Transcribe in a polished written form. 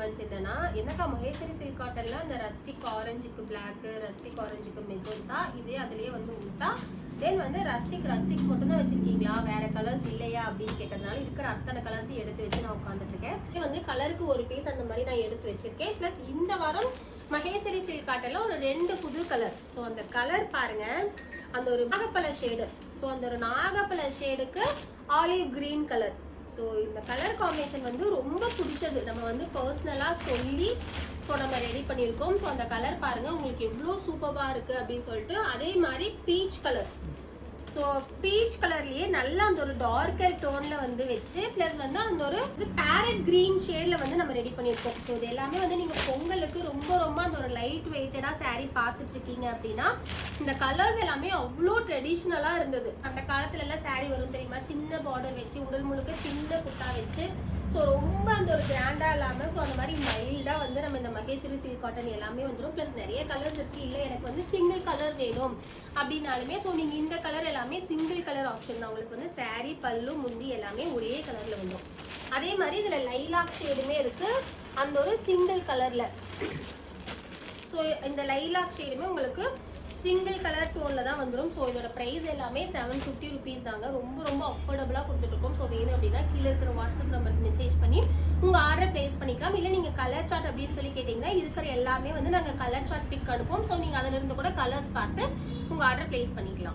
Comments என்னக்கா Maheswari silk காட்டன்ல அந்த rustic ஆரஞ்சுக்கு black, rustic ஆரஞ்சுக்கு magenta, இதே அதுலயே வந்து உல்டா, தென் வந்து ரஸ்டிக் மட்டும் தான் வச்சிருக்கீங்களா, வேற கலர்ஸ் இல்லையா அப்படின்னு கேட்டதுனால இருக்கிற அத்தனை கலர்ஸையும் எடுத்து வச்சு நான் உட்காந்துட்டு இருக்கேன். வந்து கலருக்கு ஒரு பீஸ் அந்த மாதிரி நான் எடுத்து வச்சிருக்கேன். பிளஸ் இந்த வாரம் மகேஸ்வரி சில்க் காட்டன்ல ஒரு 2 புது கலர். ஸோ அந்த கலர் பாருங்க, அந்த ஒரு நாகப்பழ ஷேடு. ஸோ அந்த ஒரு நாகப்பழ ஷேடுக்கு ஆலிவ் கிரீன் கலர். ஸோ இந்த கலர் காம்பினேஷன் வந்து ரொம்ப பிடிச்சது. நம்ம வந்து பர்சனலா சொல்லி ஸோ நம்ம ரெடி பண்ணியிருக்கோம். ஸோ அந்த கலர் பாருங்க உங்களுக்கு எவ்வளோ சூப்பராக இருக்கு அப்படின்னு சொல்லிட்டு. அதே மாதிரி பீச் கலர். ஸோ பீச் கலர்லயே நல்லா அந்த ஒரு டார்க்கர் டோன்ல வந்து வச்சு பிளஸ் வந்து அந்த ஒரு பேரட் கிரீன் ஷேட்ல வந்து நம்ம ரெடி பண்ணியிருக்கோம். ஸோ இது எல்லாமே வந்து நீங்க பொங்கலுக்கு ரொம்ப அந்த ஒரு லைட் வெயிட்டடா சாரீ பார்த்துட்டு இருக்கீங்க அப்படின்னா இந்த கலர்ஸ் எல்லாமே அவ்வளோ ட்ரெடிஷ்னலா இருந்தது. அந்த காலத்துல எல்லாம் சாரீ வரும் தெரியுமா, சின்ன பார்டர் வச்சு உடல் முழுக்க சின்ன புட்டா வச்சு. ஸோ ரொம்ப அந்த ஒரு கிராண்டா இல்லாம ஸோ அந்த மாதிரி மைல்டா வந்து நம்ம இந்த மகேஸ்வரி சில்க் காட்டன் எல்லாமே வந்துடும். பிளஸ் நிறைய கலர்ஸ் இருக்கு. இல்லை எனக்கு வந்து சிங்கிள் கலர் வேணும் அப்படின்னாலுமே ஸோ நீங்க இந்த கலர் எல்லாமே சிங்கிள் கலர் ஆப்ஷன் தான். உங்களுக்கு வந்து சாரீ பல்லு முந்தி எல்லாமே ஒரே கலர்ல வந்துடும். அதே மாதிரி இதுல லைலாக் ஷேடுமே இருக்கு அந்த ஒரு சிங்கிள் கலர்ல. ஸோ இந்த லைலாக் ஷேடுமே உங்களுக்கு சிங்கிள் கலர் டோன்ல தான் வந்துடும். ஸோ இதோட பிரைஸ் எல்லாமே 750 rupees தாங்க. ரொம்ப அஃபோர்டபுளா கொடுத்துட்டு இருக்கோம். ஸோ வேணும் அப்படின்னா கீழே இருக்கிற வாட்ஸ்அப் நம்பருக்கு மெசேஜ் பண்ணி உங்க ஆர்டர் பிளேஸ் பண்ணிக்கலாம். இல்லை நீங்க கலர் சார்ட் அப்படின்னு சொல்லி கேட்டீங்கன்னா இருக்கிற எல்லாமே வந்து நாங்க கலர் சார்ட் பிக் அனுப்புவோம். ஸோ நீங்க அதுல இருந்து கூட கலர்ஸ் பார்த்து உங்க ஆர்டர் பிளேஸ் பண்ணிக்கலாம்.